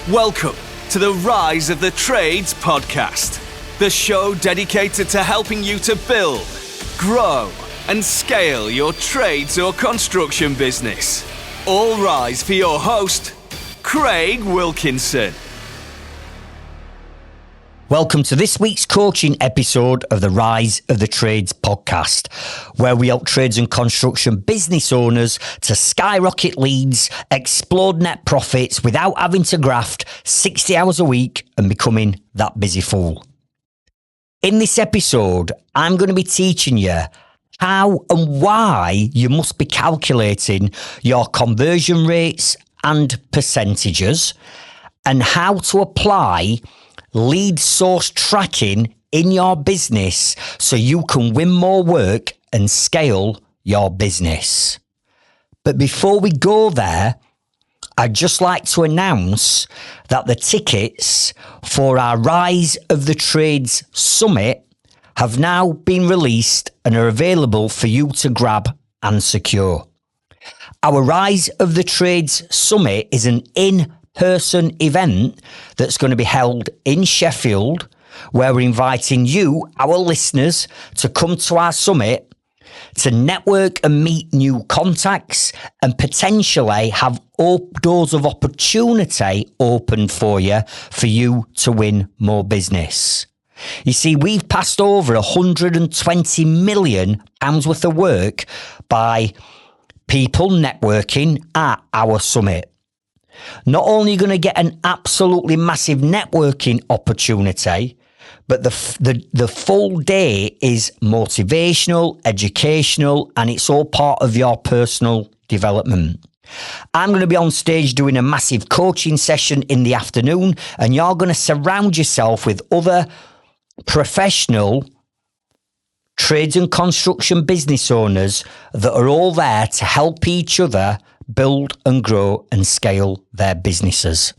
Welcome to the Rise of the Trades podcast, the show dedicated to helping you to build, grow, and scale your trades or construction business. All rise for your host, Craig Wilkinson. Welcome to this week's coaching episode of the Rise of the Trades podcast, where we help trades and construction business owners to skyrocket leads, explode net profits without having to graft 60 hours a week and becoming that busy fool. In this episode, I'm going to be teaching you how and why you must be calculating your conversion rates and percentages, and how to apply lead source tracking in your business so you can win more work and scale your business. But before we go there, I'd just like to announce that the tickets for our Rise of the Trades Summit have now been released and are available for you to grab and secure. Our Rise of the Trades Summit is an in-person event that's going to be held in Sheffield, where we're inviting you, our listeners, to come to our summit to network and meet new contacts and potentially have doors of opportunity opened for you to win more business. You see, we've passed over £120 million worth of work by people networking at our summit. Not only are you going to get an absolutely massive networking opportunity, but the full day is motivational, educational, and it's all part of your personal development. I'm going to be on stage doing a massive coaching session in the afternoon, and you're going to surround yourself with other professional trades and construction business owners that are all there to help each other build and grow and scale their businesses.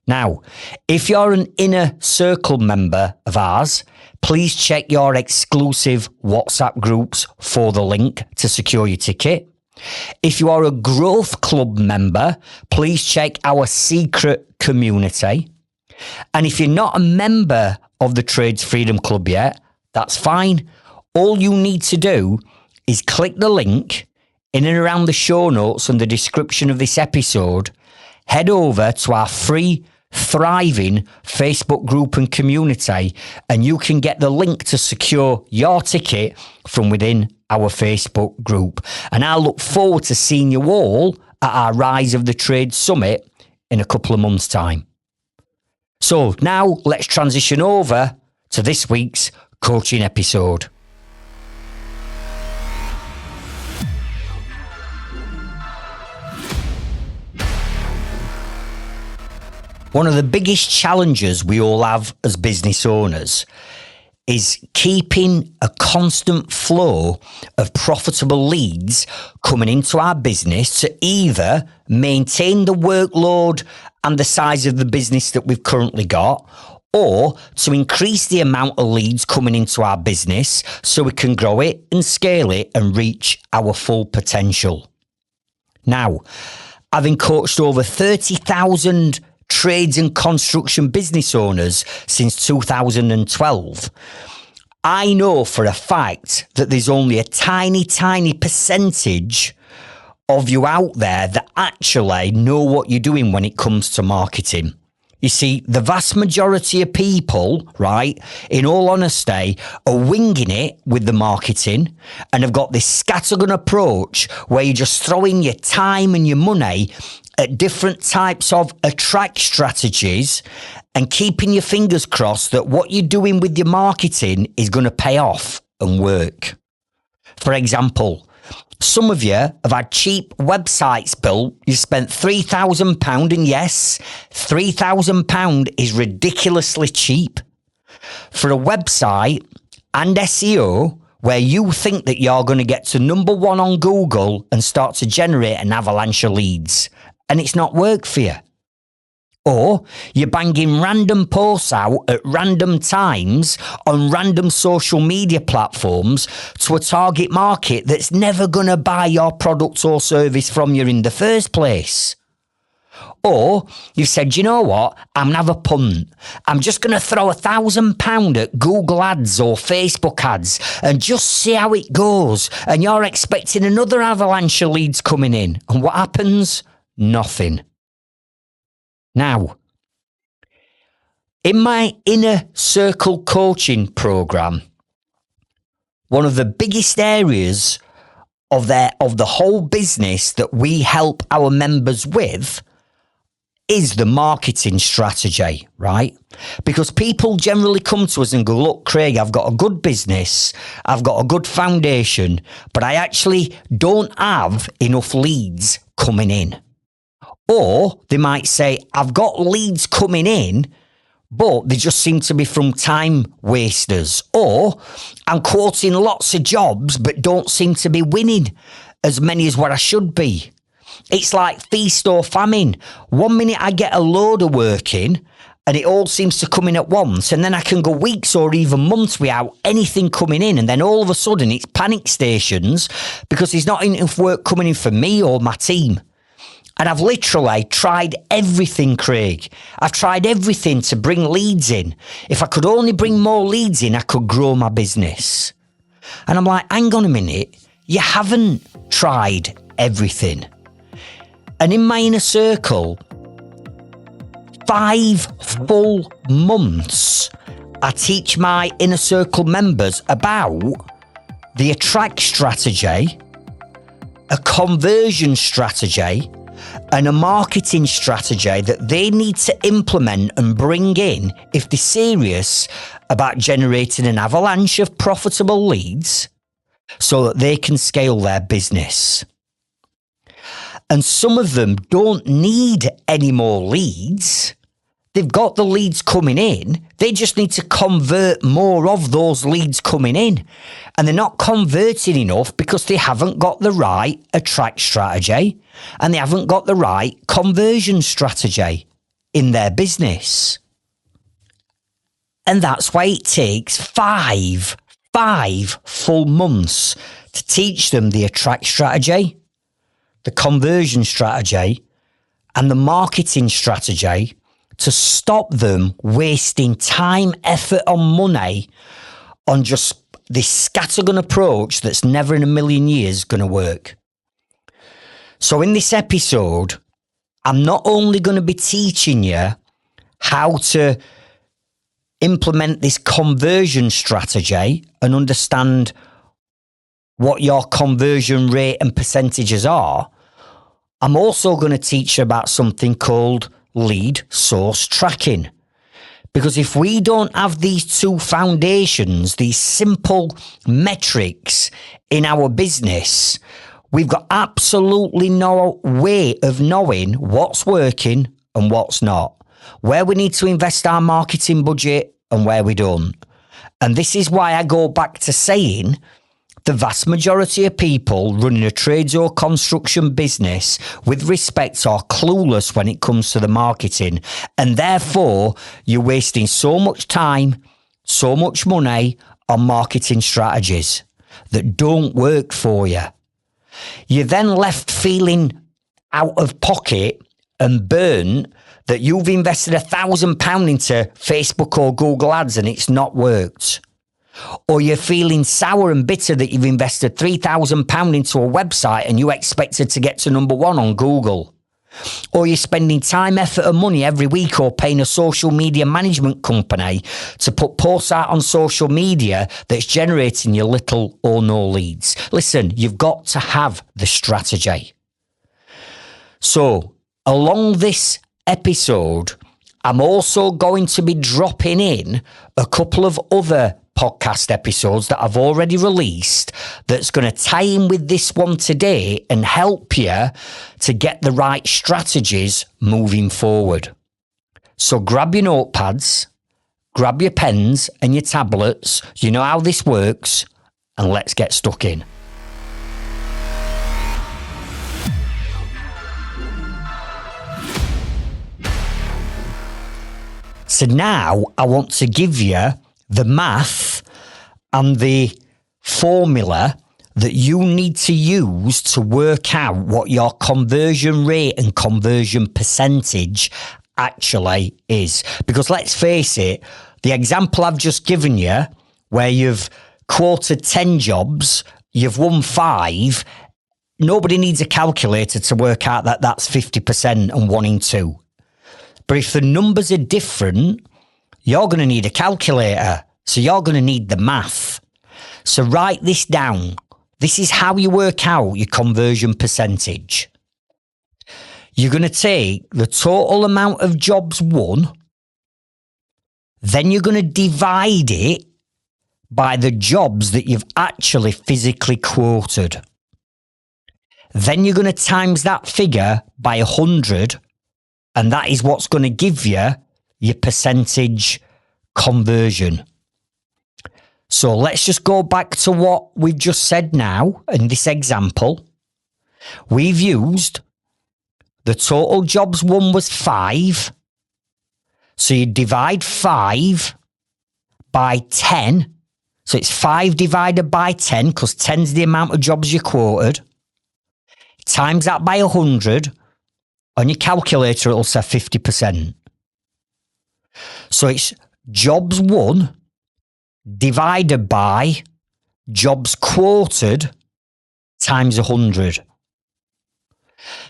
Now, if you're an inner circle member of ours, please check your exclusive WhatsApp groups for the link to secure your ticket. If you are a Growth Club member, please check our secret community. And if you're not a member of the Trades Freedom Club yet, that's fine. All you need to do is click the link in and around the show notes and the description of this episode, head over to our free, thriving Facebook group and community, and you can get the link to secure your ticket from within our Facebook group. And I look forward to seeing you all at our Rise of the Trade Summit in a couple of months' time. So now let's transition over to this week's coaching episode. One of the biggest challenges we all have as business owners is keeping a constant flow of profitable leads coming into our business to either maintain the workload and the size of the business that we've currently got, or to increase the amount of leads coming into our business so we can grow it and scale it and reach our full potential. Now, having coached over 30,000 trades and construction business owners since 2012, I know for a fact that there's only a tiny percentage of you out there that actually know what you're doing when it comes to marketing. You see, the vast majority of people, right, in all honesty, are winging it with the marketing and have got this scattergun approach where you're just throwing your time and your money at different types of attract strategies and keeping your fingers crossed that what you're doing with your marketing is going to pay off and work. For example, some of you have had cheap websites built. You spent £3,000, and yes, £3,000 is ridiculously cheap for a website and SEO where you think that you're going to get to number one on Google and start to generate an avalanche of leads, and it's not worked for you. Or you're banging random posts out at random times on random social media platforms to a target market that's never going to buy your product or service from you in the first place. Or you've said, you know what, I'm going to have a punt. I'm just going to throw £1,000 at Google ads or Facebook ads and just see how it goes. And you're expecting another avalanche of leads coming in. And what happens? Nothing. Now, in my Inner Circle coaching program, one of the biggest areas of the whole business that we help our members with is the marketing strategy, right? Because people generally come to us and go, look, Craig, I've got a good business, I've got a good foundation, but I actually don't have enough leads coming in. Or they might say, I've got leads coming in, but they just seem to be from time wasters. Or I'm quoting lots of jobs, but don't seem to be winning as many as what I should be. It's like feast or famine. 1 minute I get a load of work in and it all seems to come in at once. And then I can go weeks or even months without anything coming in. And then all of a sudden it's panic stations because there's not enough work coming in for me or my team. And I've literally tried everything, Craig. I've tried everything to bring leads in. If I could only bring more leads in, I could grow my business. And I'm like, hang on a minute. You haven't tried everything. And in my Inner Circle, 5 full months, I teach my Inner Circle members about the attract strategy, a conversion strategy, and a marketing strategy that they need to implement and bring in if they're serious about generating an avalanche of profitable leads so that they can scale their business. And some of them don't need any more leads. They've got the leads coming in. They just need to convert more of those leads coming in. And they're not converting enough because they haven't got the right attract strategy and they haven't got the right conversion strategy in their business. And that's why it takes five full months to teach them the attract strategy, the conversion strategy, and the marketing strategy to stop them wasting time, effort, and money on just this scattergun approach that's never in a million years going to work. So in this episode, I'm not only going to be teaching you how to implement this conversion strategy and understand what your conversion rate and percentages are, I'm also going to teach you about something called lead source tracking. Because if we don't have these two foundations, these simple metrics in our business, we've got absolutely no way of knowing what's working and what's not, where we need to invest our marketing budget and where we don't. And this is why I go back to saying the vast majority of people running a trades or construction business with respect are clueless when it comes to the marketing. And therefore, you're wasting so much time, so much money on marketing strategies that don't work for you. You're then left feeling out of pocket and burnt that you've invested £1,000 into Facebook or Google ads and it's not worked. Or you're feeling sour and bitter that you've invested £3,000 into a website and you expected to get to number 1 on Google. Or you're spending time, effort and money every week or paying a social media management company to put posts out on social media that's generating you little or no leads. Listen, you've got to have the strategy. So, along this episode, I'm also going to be dropping in a couple of other podcast episodes that I've already released that's going to tie in with this one today and help you to get the right strategies moving forward. So grab your notepads, grab your pens and your tablets, you know how this works, and let's get stuck in. So now I want to give you the math and the formula that you need to use to work out what your conversion rate and conversion percentage actually is. Because let's face it, the example I've just given you, where you've quoted 10 jobs, you've won 5, nobody needs a calculator to work out that that's 50% and 1 in 2. But if the numbers are different, you're going to need a calculator. So you're going to need the math. So write this down. This is how you work out your conversion percentage. You're going to take the total amount of jobs won, then you're going to divide it by the jobs that you've actually physically quoted. Then you're going to times that figure by 100, and that is what's going to give you your percentage conversion. So let's just go back to what we've just said now in this example. We've used the total jobs won was 5. So you divide 5 by 10. So it's 5 divided by 10 because 10's the amount of jobs you quoted. Times that by 100. On your calculator, it'll say 50%. So it's jobs won divided by jobs quoted times 100.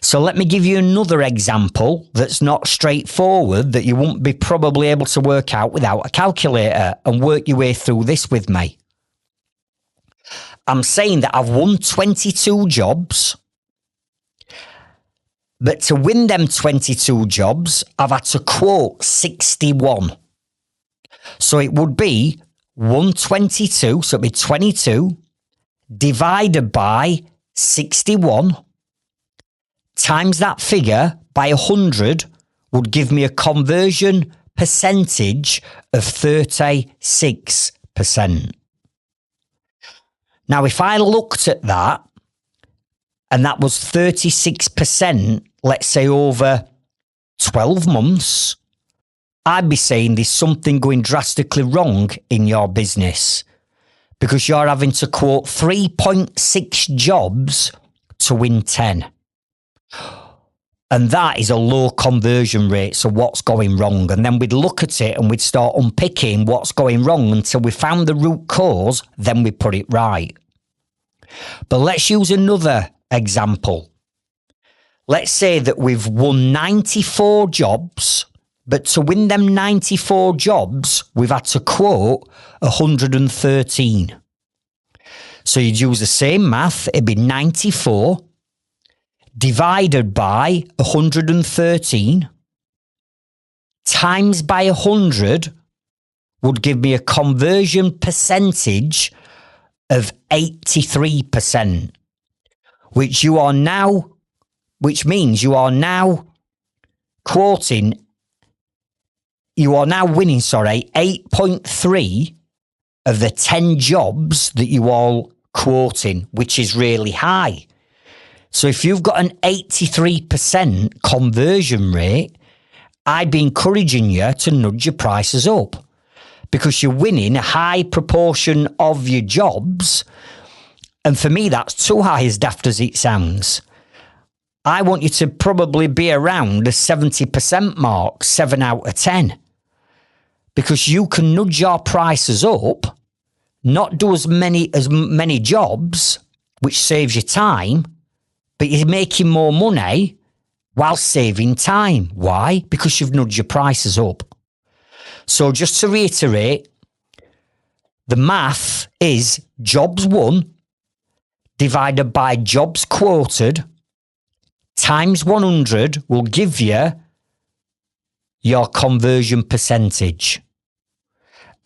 So let me give you another example that's not straightforward, that you won't be probably able to work out without a calculator, and work your way through this with me. I'm saying that I've won 22 jobs, but to win them 22 jobs, I've had to quote 61. So it would be 122, so it'd be 22, divided by 61, times that figure by 100 would give me a conversion percentage of 36%. Now, if I looked at that, and that was 36%, let's say over 12 months, I'd be saying there's something going drastically wrong in your business, because you're having to quote 3.6 jobs to win 10. And that is a low conversion rate. So what's going wrong? And then we'd look at it and we'd start unpicking what's going wrong until we found the root cause, then we put it right. But let's use another example. Let's say that we've won 94 jobs, but to win them 94 jobs, we've had to quote 113. So you'd use the same math. It'd be 94 divided by 113 times by 100 would give me a conversion percentage of 83%, which means you are now winning 8.3 of the 10 jobs that you all quoting, which is really high. So if you've got an 83% conversion rate, I'd be encouraging you to nudge your prices up, because you're winning a high proportion of your jobs. And for me, that's too high, as daft as it sounds. I want you to probably be around the 70% mark, 7 out of 10. Because you can nudge your prices up, not do as many jobs, which saves you time, but you're making more money while saving time. Why? Because you've nudged your prices up. So just to reiterate, the math is jobs won divided by jobs quoted times 100 will give you your conversion percentage.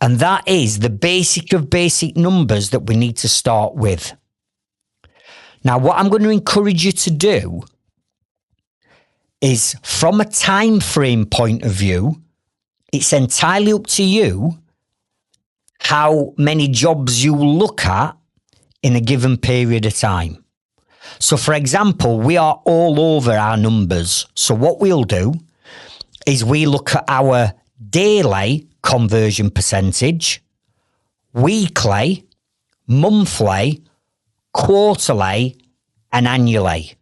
And that is the basic of basic numbers that we need to start with. Now, what I'm going to encourage you to do is, from a time frame point of view, it's entirely up to you how many jobs you look at in a given period of time. So, for example, we are all over our numbers. So what we'll do is we look at our daily conversion percentage, weekly, monthly, quarterly, and annually.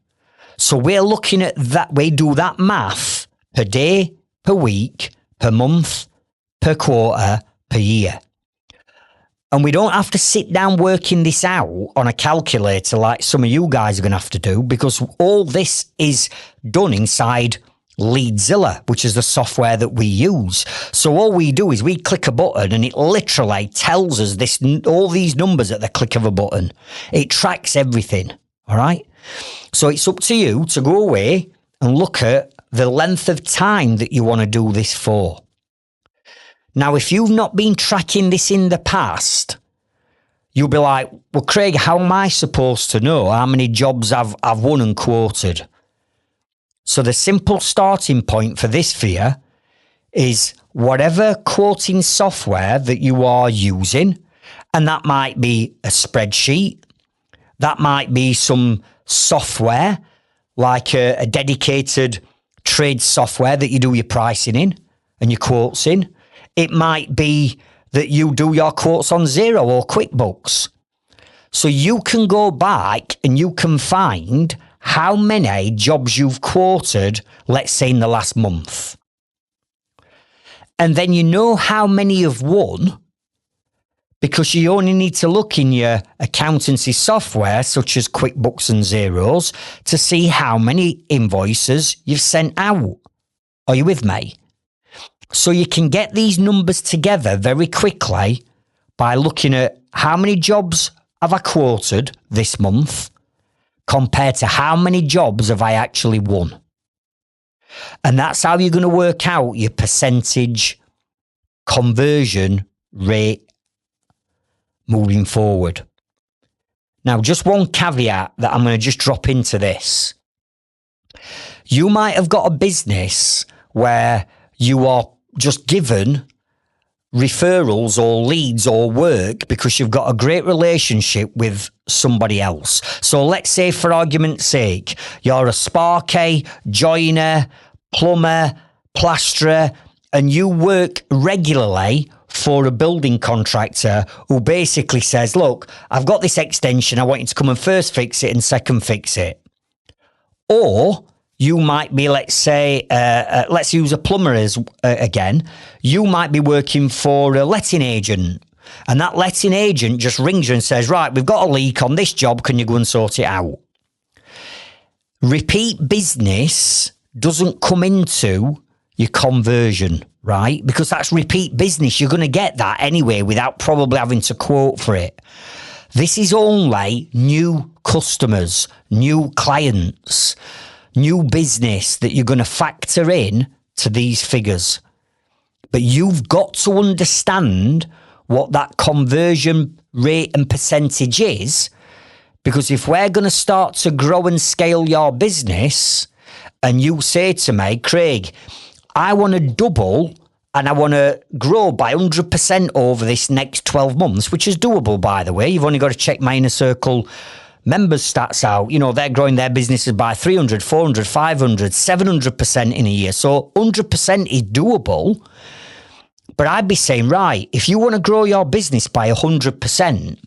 So we're looking at that. We do that math per day, per week, per month, per quarter, per year. And we don't have to sit down working this out on a calculator like some of you guys are going to have to do, because all this is done inside Leadzilla, which is the software that we use. So all we do is we click a button and it literally tells us all these numbers at the click of a button. It tracks everything. All right. So it's up to you to go away and look at the length of time that you want to do this for. Now, if you've not been tracking this in the past, you'll be like, well, Craig, how am I supposed to know how many jobs I've won and quoted? So the simple starting point for this for you is whatever quoting software that you are using, and that might be a spreadsheet, that might be some software like a dedicated trade software that you do your pricing in and your quotes in. It might be that you do your quotes on Xero or QuickBooks. So you can go back and you can find how many jobs you've quoted, let's say in the last month. And then you know how many you've won, because you only need to look in your accountancy software, such as QuickBooks and Xeros, to see how many invoices you've sent out. Are you with me? So you can get these numbers together very quickly by looking at how many jobs have I quoted this month compared to how many jobs have I actually won. And that's how you're going to work out your percentage conversion rate moving forward. Now, just one caveat that I'm going to just drop into this. You might have got a business where you are just given referrals or leads or work because you've got a great relationship with somebody else. So let's say, for argument's sake, you're a sparky, joiner, plumber, plasterer, and you work regularly for a building contractor who basically says, look, I've got this extension, I want you to come and first fix it and second fix it. Or you might be, let's say, let's use a plumber again. You might be working for a letting agent, and that letting agent just rings you and says, right, we've got a leak on this job, can you go and sort it out? Repeat business doesn't come into your conversion, right? Because that's repeat business. You're going to get that anyway without probably having to quote for it. This is only new customers, new clients, new business that you're going to factor in to these figures. But you've got to understand what that conversion rate and percentage is, because if we're going to start to grow and scale your business and you say to me, Craig, I want to double and I want to grow by 100% over this next 12 months, which is doable, by the way. You've only got to check my Inner Circle members stats out. You know, they're growing their businesses by 300, 400, 500, 700% in a year. So 100% is doable. But I'd be saying, right, if you want to grow your business by 100%,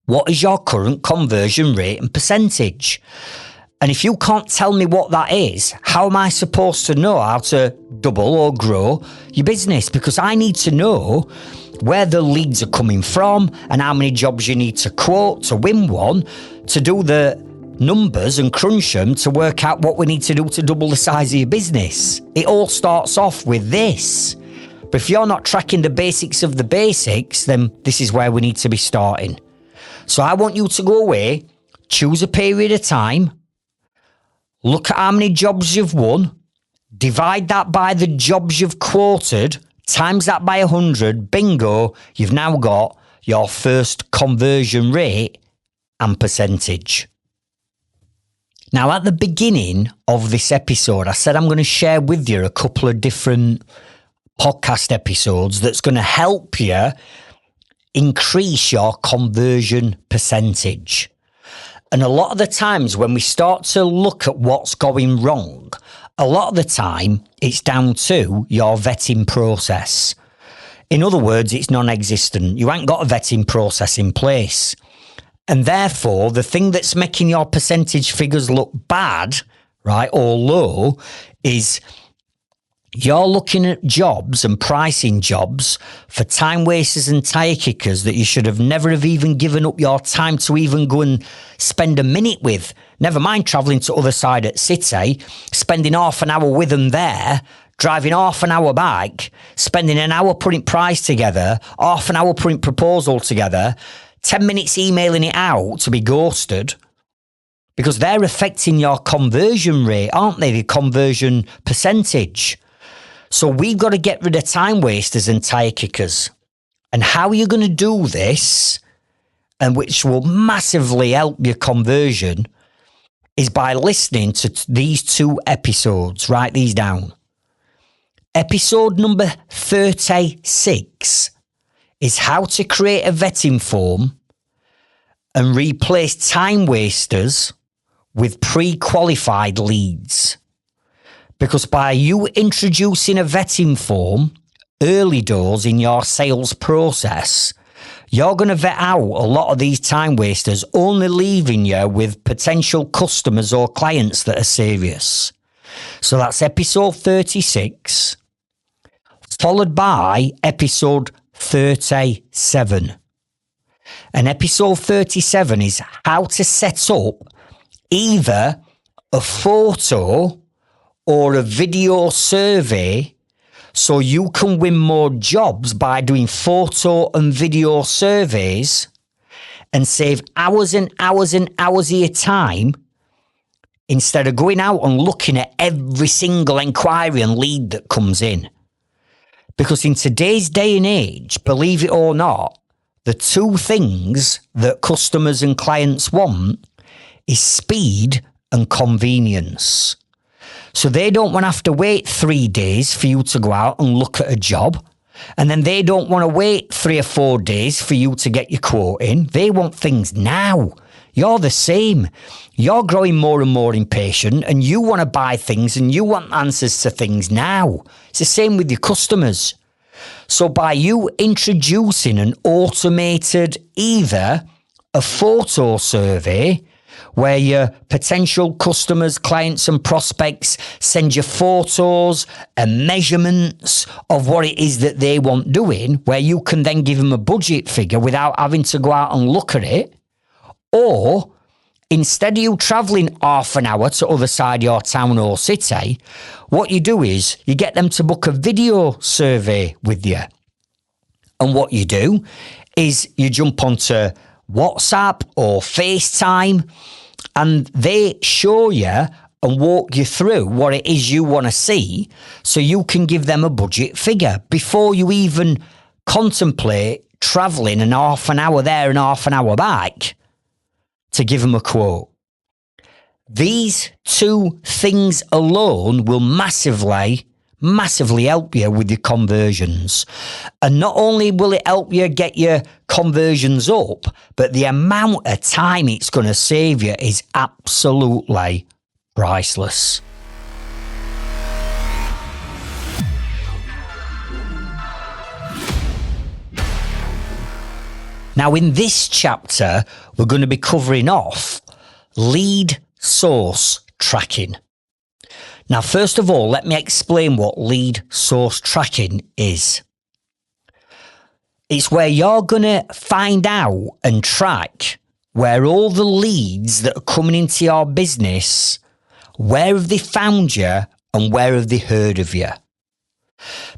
what is your current conversion rate and percentage? And if you can't tell me what that is, how am I supposed to know how to double or grow your business? Because I need to know where the leads are coming from and how many jobs you need to quote to win one, to do the numbers and crunch them to work out what we need to do to double the size of your business. It all starts off with this. But if you're not tracking the basics of the basics, then this is where we need to be starting. So I want you to go away, choose a period of time, look at how many jobs you've won, divide that by the jobs you've quoted, times that by 100, bingo, you've now got your first conversion rate and percentage. Now, at the beginning of this episode, I said I'm going to share with you a couple of different podcast episodes that's going to help you increase your conversion percentage. And a lot of the times when we start to look at what's going wrong, a lot of the time it's down to your vetting process. In other words, it's non-existent. You ain't got a vetting process in place. And therefore, the thing that's making your percentage figures look bad, right, or low, is you're looking at jobs and pricing jobs for time wasters and tire kickers that you should have never have even given up your time to even go and spend a minute with. Never mind travelling to other side at city, spending half an hour with them there, driving half an hour back, spending an hour putting price together, half an hour putting proposal together, 10 minutes emailing it out to be ghosted, because they're affecting your conversion rate, aren't they? The conversion percentage. So we've got to get rid of time wasters and tire kickers. And how are you going to do this, and which will massively help your conversion, is by listening to these 2 episodes. Write these down. Episode number 36 is how to create a vetting form and replace time wasters with pre-qualified leads. Because by you introducing a vetting form early doors in your sales process, you're going to vet out a lot of these time wasters, only leaving you with potential customers or clients that are serious. So that's episode 36, followed by episode 37. And episode 37 is how to set up either a photo or a video survey so you can win more jobs by doing photo and video surveys and save hours and hours and hours of your time instead of going out and looking at every single inquiry and lead that comes in. Because in today's day and age, believe it or not, the 2 things that customers and clients want is speed and convenience. So they don't want to have to wait 3 days for you to go out and look at a job. And then they don't want to wait 3 or 4 days for you to get your quote in. They want things now. You're the same. You're growing more and more impatient, and you want to buy things and you want answers to things now. It's the same with your customers. So by you introducing an automated, either a photo survey where your potential customers, clients and prospects send you photos and measurements of what it is that they want doing, where you can then give them a budget figure without having to go out and look at it. Or instead of you travelling half an hour to other side of your town or city, what you do is you get them to book a video survey with you. And what you do is you jump onto WhatsApp or FaceTime, and they show you and walk you through what it is you want to see, so you can give them a budget figure before you even contemplate travelling an half an hour there and half an hour back to give them a quote. These 2 things alone will massively help you with your conversions. And not only will it help you get your conversions up, but the amount of time it's going to save you is absolutely priceless. Now, in this chapter, we're going to be covering off lead source tracking. Now, first of all, let me explain what lead source tracking is. It's where you're going to find out and track where all the leads that are coming into your business, where have they found you and where have they heard of you?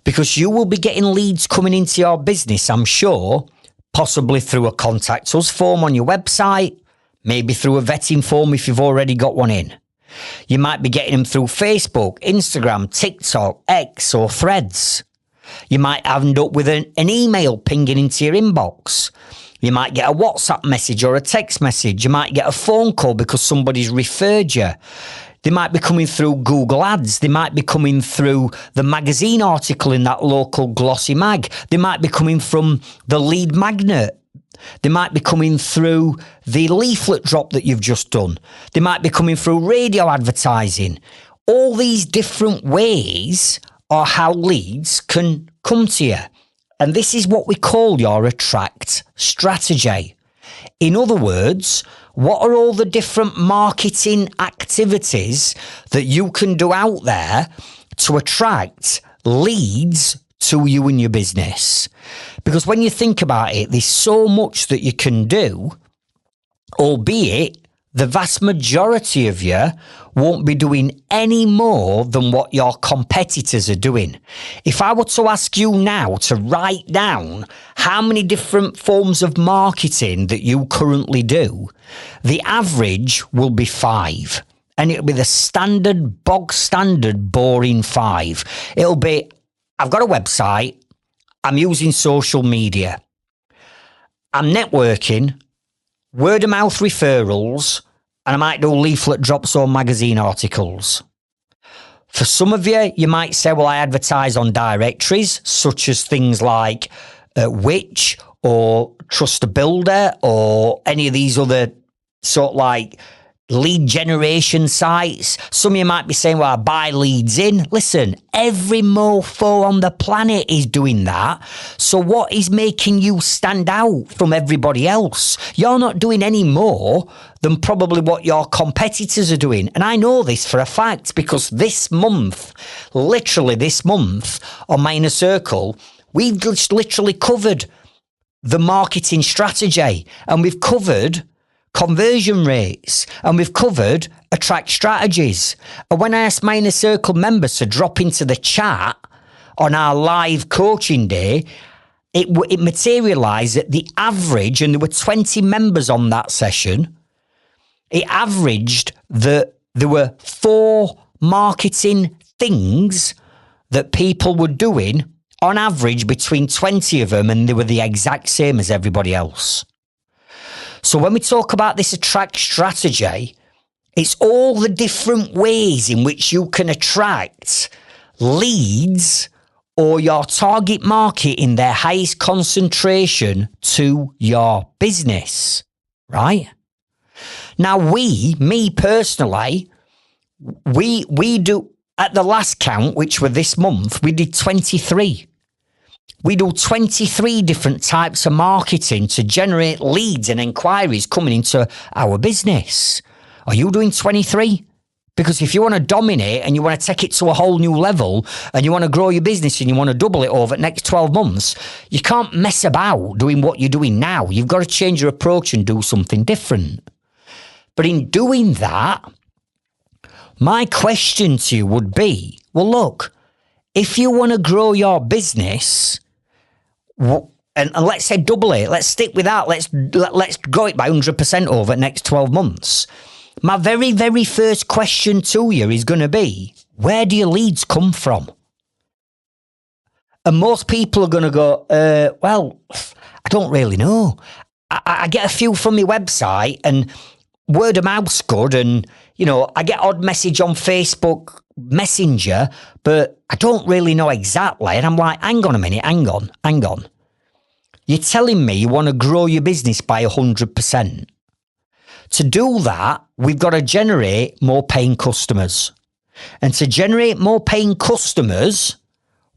Because you will be getting leads coming into your business, I'm sure, possibly through a contact us form on your website, maybe through a vetting form if you've already got one in. You might be getting them through Facebook, Instagram, TikTok, X or Threads. You might end up with an email pinging into your inbox. You might get a WhatsApp message or a text message. You might get a phone call because somebody's referred you. They might be coming through Google Ads. They might be coming through the magazine article in that local glossy mag. They might be coming from the lead magnet. They might be coming through the leaflet drop that you've just done. They might be coming through radio advertising. All these different ways are how leads can come to you. And this is what we call your attract strategy. In other words, what are all the different marketing activities that you can do out there to attract leads to you and your business? Because when you think about it, there's so much that you can do, albeit the vast majority of you won't be doing any more than what your competitors are doing. If I were to ask you now to write down how many different forms of marketing that you currently do, the average will be 5. And it'll be the standard, bog standard, boring 5. It'll be, I've got a website, I'm using social media, I'm networking, word of mouth referrals, and I might do leaflet drops or magazine articles. For some of you, you might say, well, I advertise on directories, such as things like Which or Trust a Builder or any of these other sort of like lead generation sites. Some of you might be saying, well, I buy leads in. Listen, every mofo on the planet is doing that. So what is making you stand out from everybody else? You're not doing any more than probably what your competitors are doing. And I know this for a fact because this month, literally this month on my inner circle, we've just literally covered the marketing strategy and we've covered conversion rates, and we've covered attract strategies. And when I asked my inner circle members to drop into the chat on our live coaching day, it materialised that the average, and there were 20 members on that session, it averaged that there were 4 marketing things that people were doing on average between 20 of them, and they were the exact same as everybody else. So when we talk about this attract strategy, it's all the different ways in which you can attract leads or your target market in their highest concentration to your business, right? Now me personally, we do, at the last count, which were this month, we did 23. We do 23 different types of marketing to generate leads and inquiries coming into our business. Are you doing 23? Because if you want to dominate and you want to take it to a whole new level and you want to grow your business and you want to double it over the next 12 months, you can't mess about doing what you're doing now. You've got to change your approach and do something different. But in doing that, my question to you would be, well, look, if you want to grow your business, and let's say double it, let's stick with that, let's grow it by 100% over the next 12 months. My very, very first question to you is going to be, where do your leads come from? And most people are going to go, well, I don't really know. I get a few from your website and word of mouth's good, and, you know, I get odd message on Facebook Messenger, but I don't really know exactly. And I'm like, hang on a minute, hang on. You're telling me you want to grow your business by 100%. To do that, we've got to generate more paying customers. And to generate more paying customers,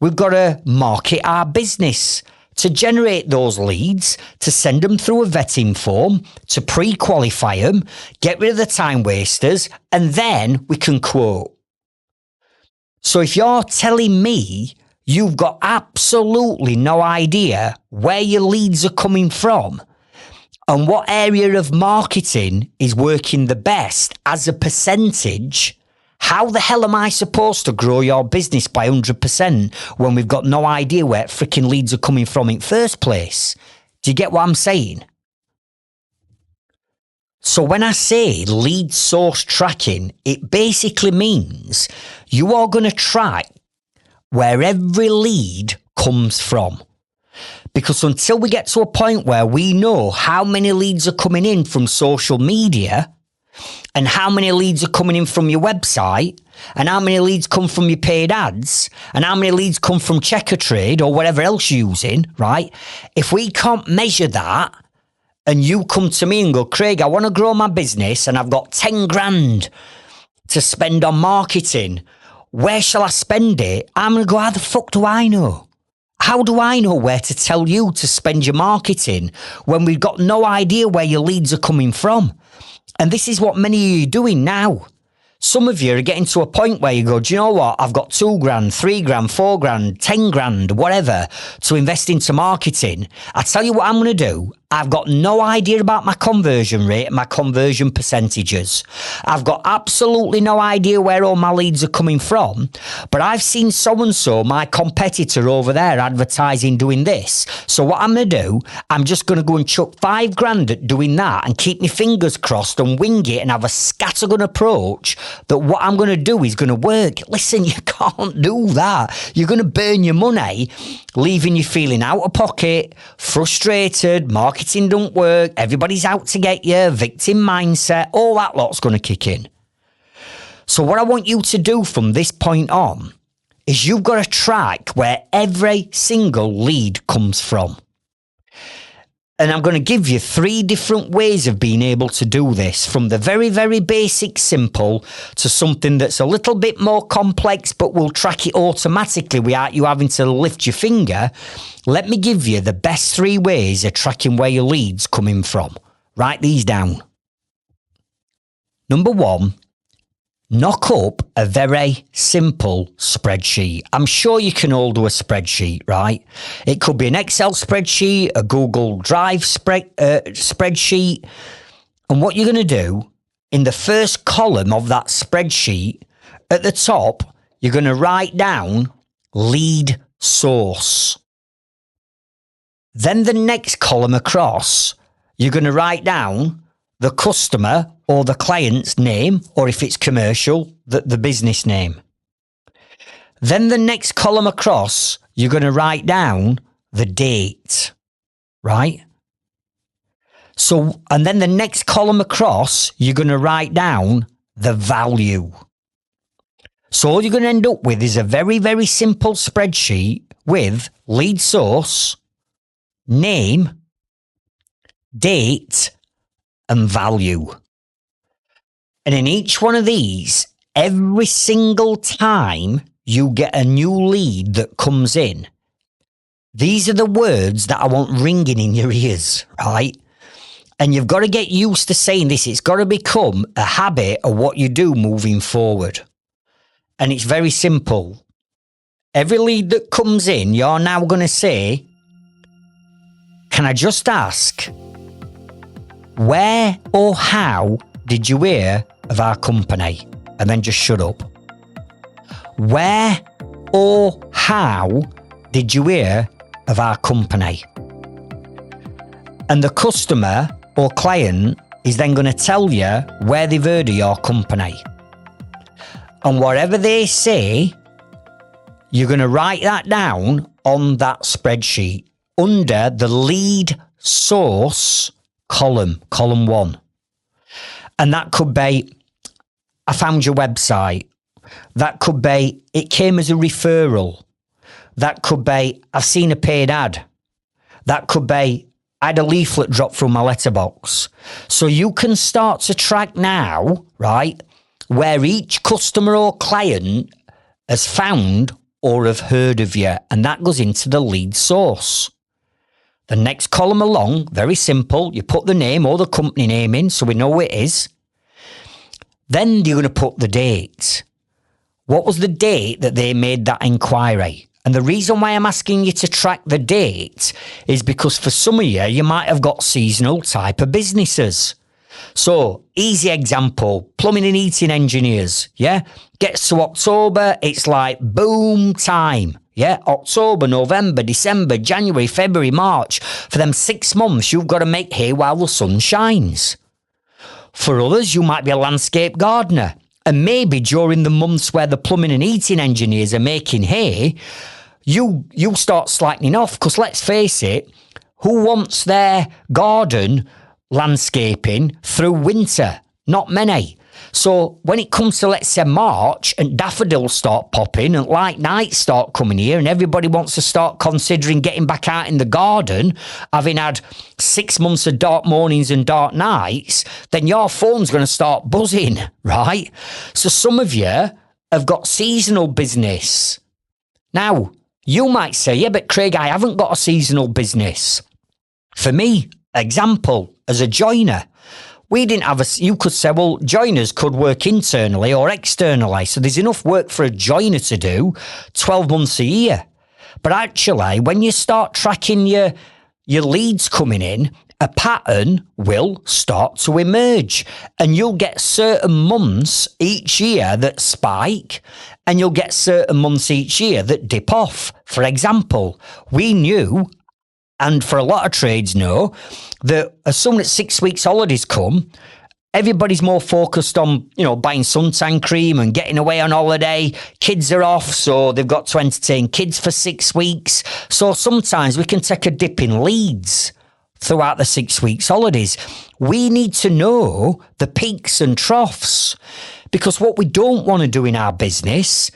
we've got to market our business. To generate those leads, to send them through a vetting form, to pre-qualify them, get rid of the time wasters, and then we can quote. So if you're telling me you've got absolutely no idea where your leads are coming from and what area of marketing is working the best as a percentage, how the hell am I supposed to grow your business by 100% when we've got no idea where freaking leads are coming from in the first place? Do you get what I'm saying? So when I say lead source tracking, it basically means you are going to track where every lead comes from. Because until we get to a point where we know how many leads are coming in from social media and how many leads are coming in from your website and how many leads come from your paid ads and how many leads come from Checkatrade or whatever else you're using, right? If we can't measure that and you come to me and go, Craig, I want to grow my business and I've got 10 grand to spend on marketing, where shall I spend it? I'm going to go, how the fuck do I know? How do I know where to tell you to spend your marketing when we've got no idea where your leads are coming from? And this is what many of you are doing now. Some of you are getting to a point where you go, do you know what? I've got 2 grand, 3 grand, 4 grand, 10 grand, whatever, to invest into marketing. I tell you what I'm going to do. I've got no idea about my conversion rate and my conversion percentages. I've got absolutely no idea where all my leads are coming from, but I've seen so-and-so, my competitor over there, advertising doing this. So what I'm going to do, I'm just going to go and chuck 5 grand at doing that and keep my fingers crossed and wing it and have a scattergun approach that what I'm going to do is going to work. Listen, you can't do that. You're going to burn your money, leaving you feeling out of pocket, frustrated, marketing don't work, everybody's out to get you, victim mindset, all that lot's going to kick in. So what I want you to do from this point on is you've got to track where every single lead comes from. And I'm going to give you 3 different ways of being able to do this, from the very, very basic, simple, to something that's a little bit more complex, but will track it automatically without you having to lift your finger. Let me give you the best 3 ways of tracking where your lead's coming from. Write these down. Number 1, knock up a very simple spreadsheet. I'm sure you can all do a spreadsheet, right? It could be an Excel spreadsheet, a Google Drive spreadsheet. And what you're going to do, in the first column of that spreadsheet, at the top, you're going to write down lead source. Then the next column across, you're going to write down the customer or the client's name, or if it's commercial, the business name. Then the next column across, you're going to write down the date, right? So, and then the next column across, you're going to write down the value. So all you're going to end up with is a very, very simple spreadsheet with lead source, name, date, and value. And in each one of these, every single time you get a new lead that comes in, these are the words that I want ringing in your ears, right? And you've got to get used to saying this. It's got to become a habit of what you do moving forward. And it's very simple. Every lead that comes in, you're now going to say, can I just ask, where or how did you hear of our company? And then just shut up. Where or how did you hear of our company? And the customer or client is then going to tell you where they've heard of your company. And whatever they say, you're going to write that down on that spreadsheet under the lead source column 1. And that could be, I found your website. That could be, it came as a referral. That could be, I've seen a paid ad. That could be, I had a leaflet drop through my letterbox. So you can start to track now, right, where each customer or client has found or have heard of you. And that goes into the lead source. The next column along, very simple. You put the name or the company name in so we know who it is. Then you're going to put the date. What was the date that they made that inquiry? And the reason why I'm asking you to track the date is because for some of you, you might have got seasonal type of businesses. So, easy example, plumbing and heating engineers, yeah? Gets to October, it's like boom time. Yeah, October, November, December, January, February, March. For them 6 months, you've got to make hay while the sun shines. For others, you might be a landscape gardener. And maybe during the months where the plumbing and heating engineers are making hay, you start slackening off. Because let's face it, who wants their garden landscaping through winter? Not many. So when it comes to, let's say, March and daffodils start popping and light nights start coming here and everybody wants to start considering getting back out in the garden, having had 6 months of dark mornings and dark nights, then your phone's going to start buzzing, right? So some of you have got seasonal business. Now, You might say, yeah, but Craig, I haven't got a seasonal business. For me, example, as a joiner, we didn't have you could say, well, joiners could work internally or externally. So there's enough work for a joiner to do 12 months a year. But actually, when you start tracking your leads coming in, a pattern will start to emerge, and you'll get certain months each year that spike, and you'll get certain months each year that dip off. For example, we knew, and for a lot of trades know, that as soon as 6 weeks holidays come, everybody's more focused on, buying suntan cream and getting away on holiday. Kids are off, so they've got to entertain kids for 6 weeks. So sometimes we can take a dip in leads throughout the 6 weeks holidays. We need to know the peaks and troughs, because what we don't want to do in our business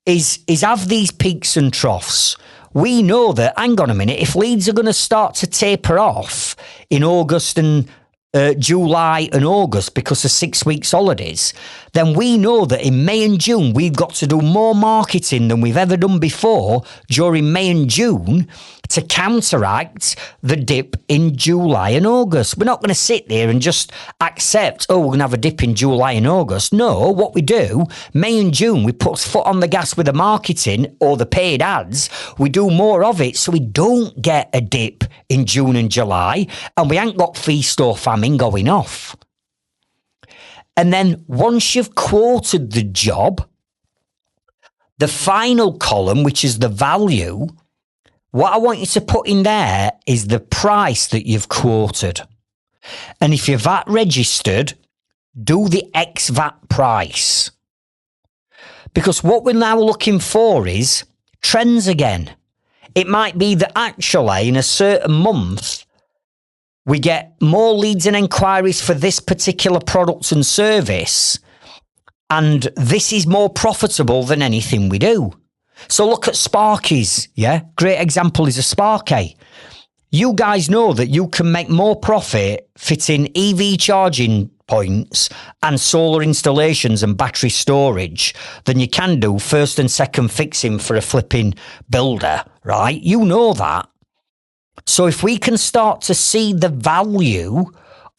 is have these peaks and troughs. We know that, hang on a minute, if leads are going to start to taper off in August and July and August because of 6 weeks holidays, then we know that in May and June we've got to do more marketing than we've ever done before during May and June to counteract the dip in July and August. We're not going to sit there and just accept, we're going to have a dip in July and August. No, what we do, May and June, we put foot on the gas with the marketing or the paid ads. We do more of it so we don't get a dip in June and July, and we ain't got feast or famine going off. And then once you've quoted the job, the final column, which is the value, what I want you to put in there is the price that you've quoted. And if you're VAT registered, do the ex-VAT price. Because what we're now looking for is trends again. It might be that actually in a certain month, we get more leads and inquiries for this particular product and service, and this is more profitable than anything we do. So look at Sparkies, yeah? Great example is a Sparky. You guys know that you can make more profit fitting EV charging points and solar installations and battery storage than you can do first and second fixing for a flipping builder, right? You know that. So if we can start to see the value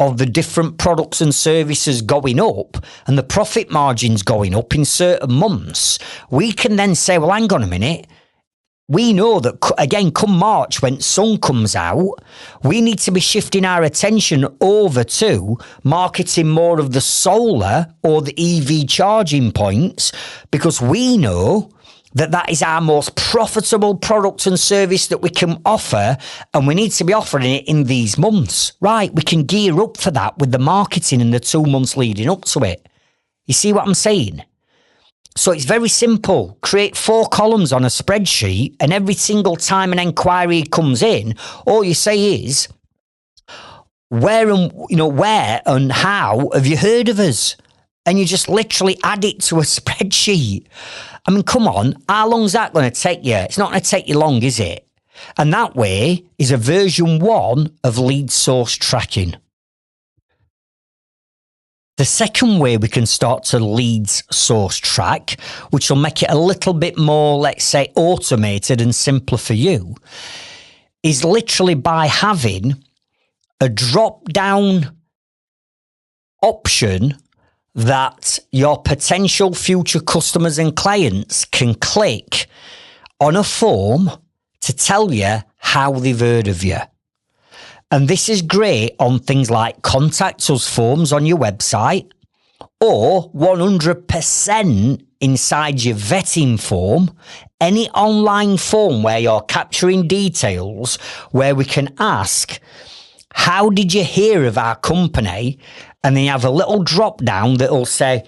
of the different products and services going up and the profit margins going up in certain months, we can then say, well, hang on a minute. We know that, again, come March, when sun comes out, we need to be shifting our attention over to marketing more of the solar or the EV charging points, because we know that that is our most profitable product and service that we can offer, and we need to be offering it in these months. Right, we can gear up for that with the marketing in the 2 months leading up to it. You see what I'm saying? So it's very simple. Create 4 columns on a spreadsheet, and every single time an inquiry comes in, all you say is, where and how have you heard of us? And you just literally add it to a spreadsheet. I mean, come on, how long's that going to take you? It's not going to take you long, is it? And that way is a version 1 of lead source tracking. The second way we can start to leads source track, which will make it a little bit more, let's say, automated and simpler for you, is literally by having a drop-down option that your potential future customers and clients can click on a form to tell you how they've heard of you. And this is great on things like contact us forms on your website, or 100% inside your vetting form, any online form where you're capturing details, where we can ask, how did you hear of our company? And then you have a little drop down that will say,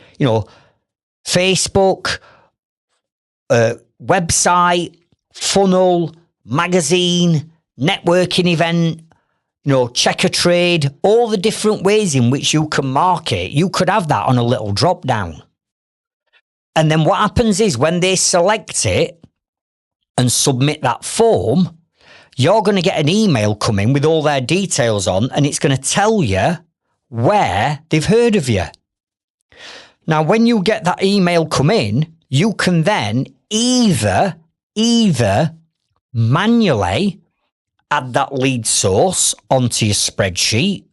Facebook, website, funnel, magazine, networking event, checker trade, all the different ways in which you can market. You could have that on a little drop down. And then what happens is when they select it and submit that form, you're going to get an email coming with all their details on, and it's going to tell you where they've heard of you. Now, when you get that email come in, you can then either either manually add that lead source onto your spreadsheet,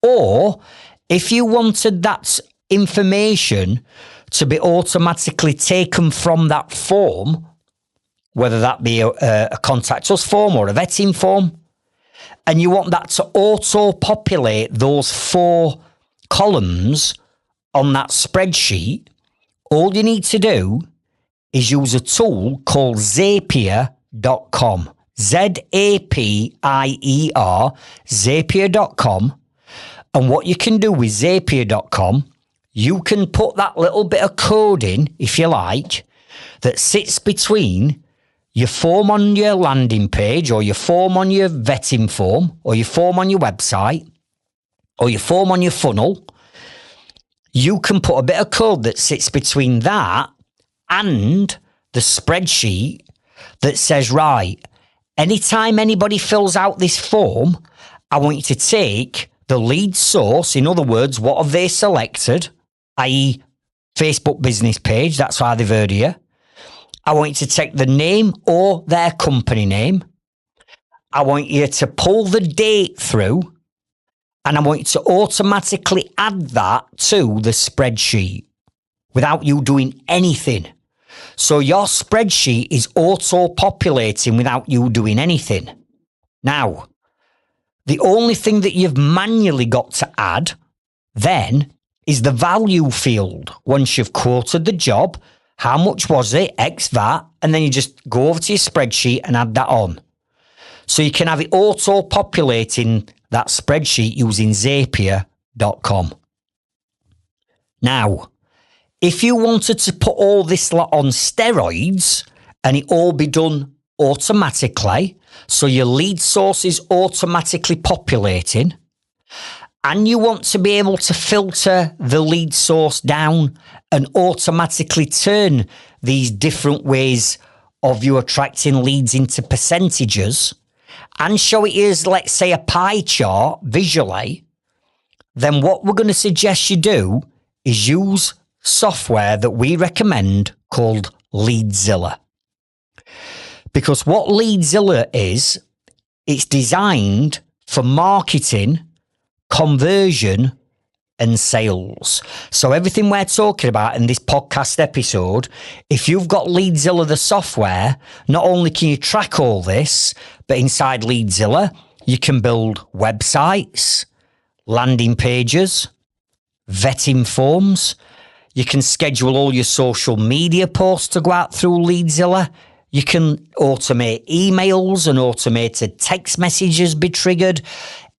or if you wanted that information to be automatically taken from that form, whether that be a contact us form or a vetting form, and you want that to auto-populate those 4 columns on that spreadsheet, all you need to do is use a tool called Zapier.com. Zapier, Zapier.com. And what you can do with Zapier.com, you can put that little bit of code in, if you like, that sits between your form on your landing page, or your form on your vetting form, or your form on your website, or your form on your funnel. You can put a bit of code that sits between that and the spreadsheet that says, right, anytime anybody fills out this form, I want you to take the lead source. In other words, what have they selected? I.e. Facebook business page. That's why they've heard of you. I want you to take the name or their company name. I want you to pull the date through, and I want you to automatically add that to the spreadsheet without you doing anything. So your spreadsheet is auto-populating without you doing anything. Now, the only thing that you've manually got to add then is the value field. Once you've quoted the job, how much was it, X VAT, and then you just go over to your spreadsheet and add that on. So you can have it auto-populating that spreadsheet using Zapier.com. Now, if you wanted to put all this lot on steroids and it all be done automatically, so your lead source is automatically populating, and you want to be able to filter the lead source down and automatically turn these different ways of you attracting leads into percentages and show it as, let's say, a pie chart visually, then what we're going to suggest you do is use software that we recommend called Leadzilla. Because what Leadzilla is, it's designed for marketing, conversion, and sales. So everything we're talking about in this podcast episode, if you've got Leadzilla, the software, not only can you track all this, but inside Leadzilla, you can build websites, landing pages, vetting forms. You can schedule all your social media posts to go out through Leadzilla. You can automate emails and automated text messages be triggered.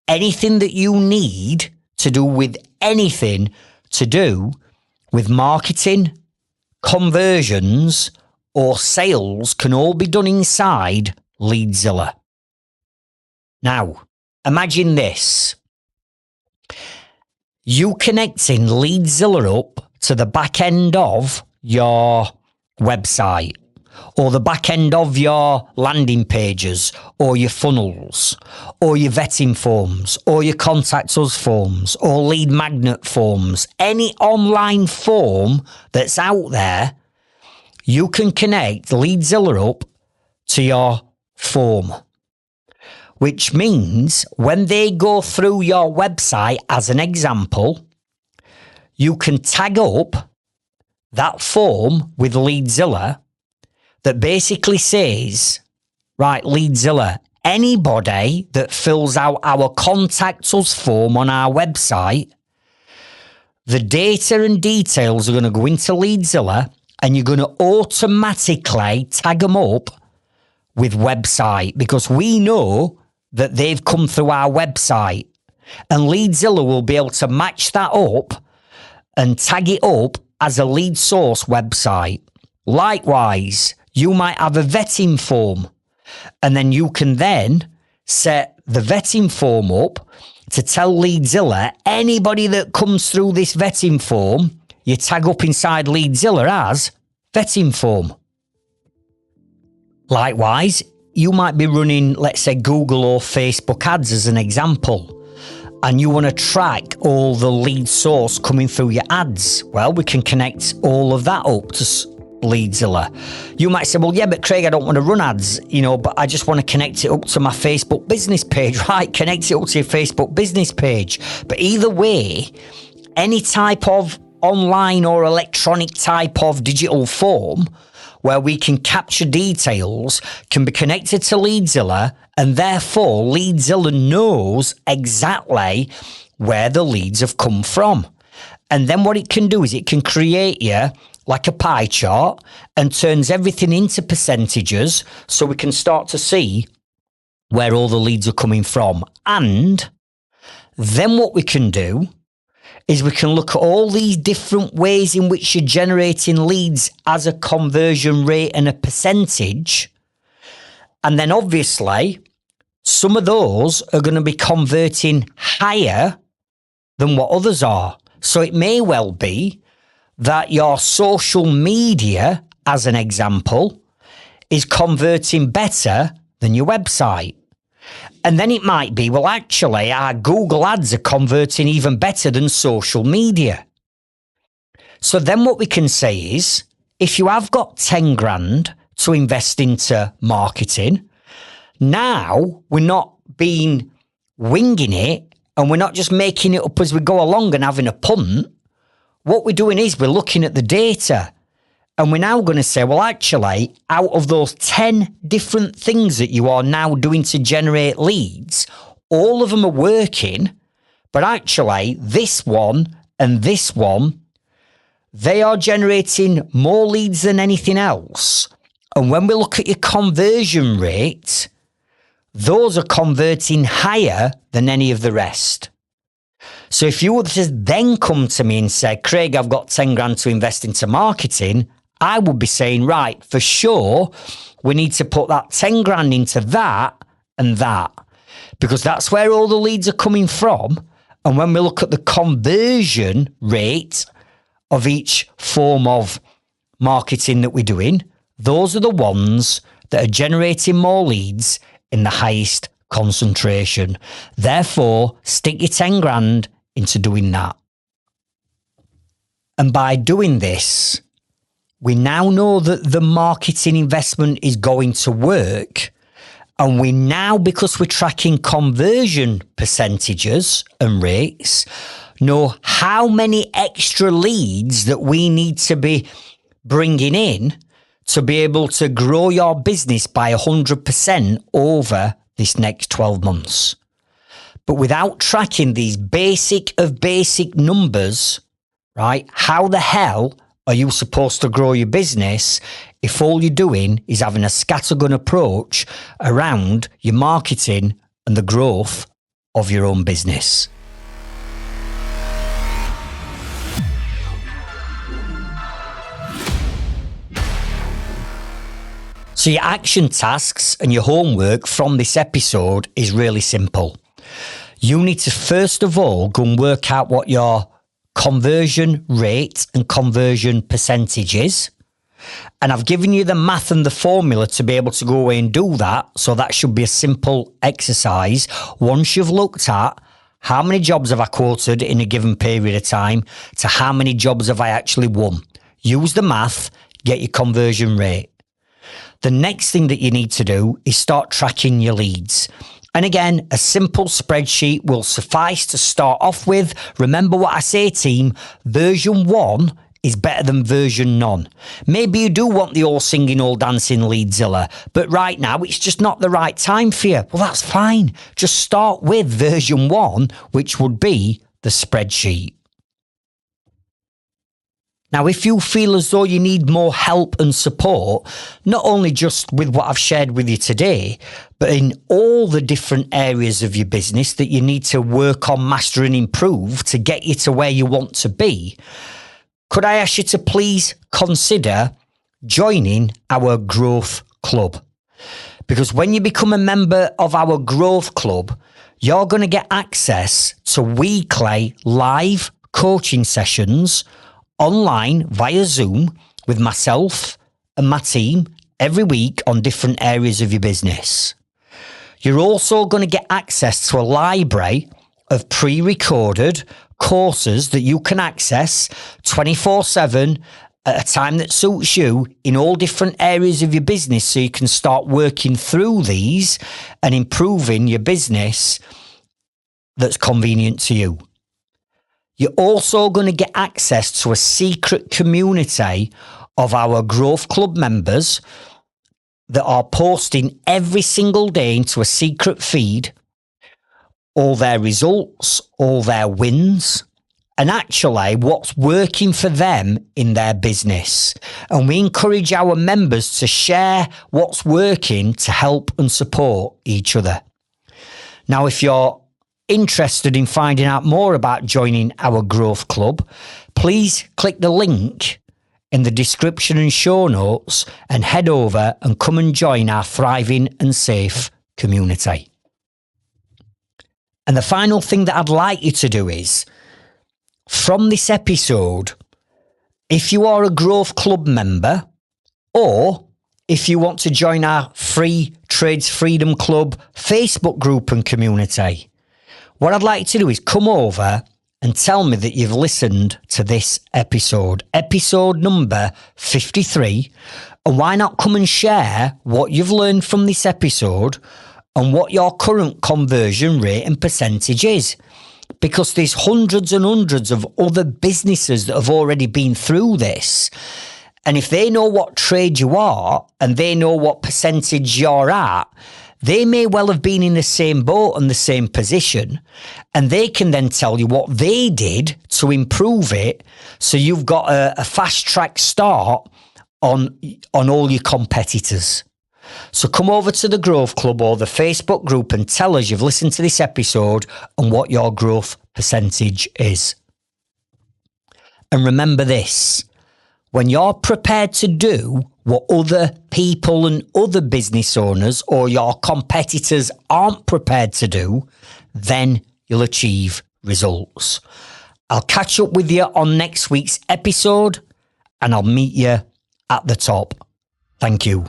Anything that you need to do with anything to do with marketing, conversions, or sales can all be done inside Leadzilla. Now, imagine this. You connecting Leadzilla up to the back end of your website, or the back end of your landing pages, or your funnels, or your vetting forms, or your contact us forms, or lead magnet forms, any online form that's out there, you can connect Leadzilla up to your form. Which means when they go through your website, as an example, you can tag up that form with Leadzilla that basically says, right, Leadzilla, anybody that fills out our contact us form on our website, the data and details are going to go into Leadzilla, and you're going to automatically tag them up with website, because we know that they've come through our website, and Leadzilla will be able to match that up and tag it up as a lead source website. Likewise, you might have a vetting form, and then you can then set the vetting form up to tell Leadzilla, anybody that comes through this vetting form, you tag up inside Leadzilla as vetting form. Likewise, you might be running, let's say, Google or Facebook ads as an example, and you want to track all the lead source coming through your ads. Well, we can connect all of that up to Leadzilla. You might say, well, yeah, but Craig, I don't want to run ads, but I just want to connect it up to my Facebook business page. Right, connect it up to your Facebook business page. But either way, any type of online or electronic type of digital form where we can capture details can be connected to Leadzilla, and therefore Leadzilla knows exactly where the leads have come from. And then what it can do is it can create you like a pie chart and turns everything into percentages, so we can start to see where all the leads are coming from. And then what we can do is we can look at all these different ways in which you're generating leads as a conversion rate and a percentage. And then obviously, some of those are going to be converting higher than what others are. So it may well be that your social media, as an example, is converting better than your website. And then it might be, well, actually, our Google ads are converting even better than social media. So then what we can say is, if you have got 10 grand to invest into marketing, now we're not winging it, and we're not just making it up as we go along and having a punt. What we're doing is we're looking at the data. And we're now going to say, well, actually, out of those 10 different things that you are now doing to generate leads, all of them are working, but actually this one and this one, they are generating more leads than anything else. And when we look at your conversion rate, those are converting higher than any of the rest. So if you were to then come to me and say, Craig, I've got 10 grand to invest into marketing, I would be saying, right, for sure, we need to put that 10 grand into that and that, because that's where all the leads are coming from. And when we look at the conversion rate of each form of marketing that we're doing, those are the ones that are generating more leads in the highest concentration. Therefore, stick your 10 grand into doing that. And by doing this, we now know that the marketing investment is going to work. And we now, because we're tracking conversion percentages and rates, know how many extra leads that we need to be bringing in to be able to grow your business by 100% over this next 12 months. But without tracking these basic of basic numbers, right, how the hell are you supposed to grow your business if all you're doing is having a scattergun approach around your marketing and the growth of your own business? So your action tasks and your homework from this episode is really simple. You need to first of all go and work out what your conversion rate and conversion percentage is. And I've given you the math and the formula to be able to go away and do that. So that should be a simple exercise. Once you've looked at how many jobs have I quoted in a given period of time to how many jobs have I actually won. Use the math, get your conversion rate. The next thing that you need to do is start tracking your leads. And again, a simple spreadsheet will suffice to start off with. Remember what I say, team, version 1 is better than version none. Maybe you do want the all singing, all dancing Leadzilla, but right now it's just not the right time for you. Well, that's fine. Just start with version 1, which would be the spreadsheet. Now, if you feel as though you need more help and support, not only just with what I've shared with you today, but in all the different areas of your business that you need to work on, master and improve to get you to where you want to be, could I ask you to please consider joining our Growth Club? Because when you become a member of our Growth Club, you're going to get access to weekly live coaching sessions online via Zoom with myself and my team every week on different areas of your business. You're also going to get access to a library of pre-recorded courses that you can access 24/7 at a time that suits you in all different areas of your business so you can start working through these and improving your business that's convenient to you. You're also going to get access to a secret community of our Growth Club members that are posting every single day into a secret feed all their results, all their wins, and actually what's working for them in their business. And we encourage our members to share what's working to help and support each other. Now, if you're interested in finding out more about joining our Growth Club, please click the link in the description and show notes and head over and come and join our thriving and safe community. And the final thing that I'd like you to do is, from this episode, if you are a Growth Club member, or if you want to join our free Trades Freedom Club Facebook group and community, what I'd like you to do is come over and tell me that you've listened to this episode number 53, and why not come and share what you've learned from this episode and what your current conversion rate and percentage is. Because there's hundreds and hundreds of other businesses that have already been through this. And if they know what trade you are and they know what percentage you're at, they may well have been in the same boat and the same position, and they can then tell you what they did to improve it, so you've got a fast track start on all your competitors. So come over to the Growth Club or the Facebook group and tell us you've listened to this episode and what your growth percentage is. And remember this, when you're prepared to do what other people and other business owners or your competitors aren't prepared to do, then you'll achieve results. I'll catch up with you on next week's episode, and I'll meet you at the top. Thank you.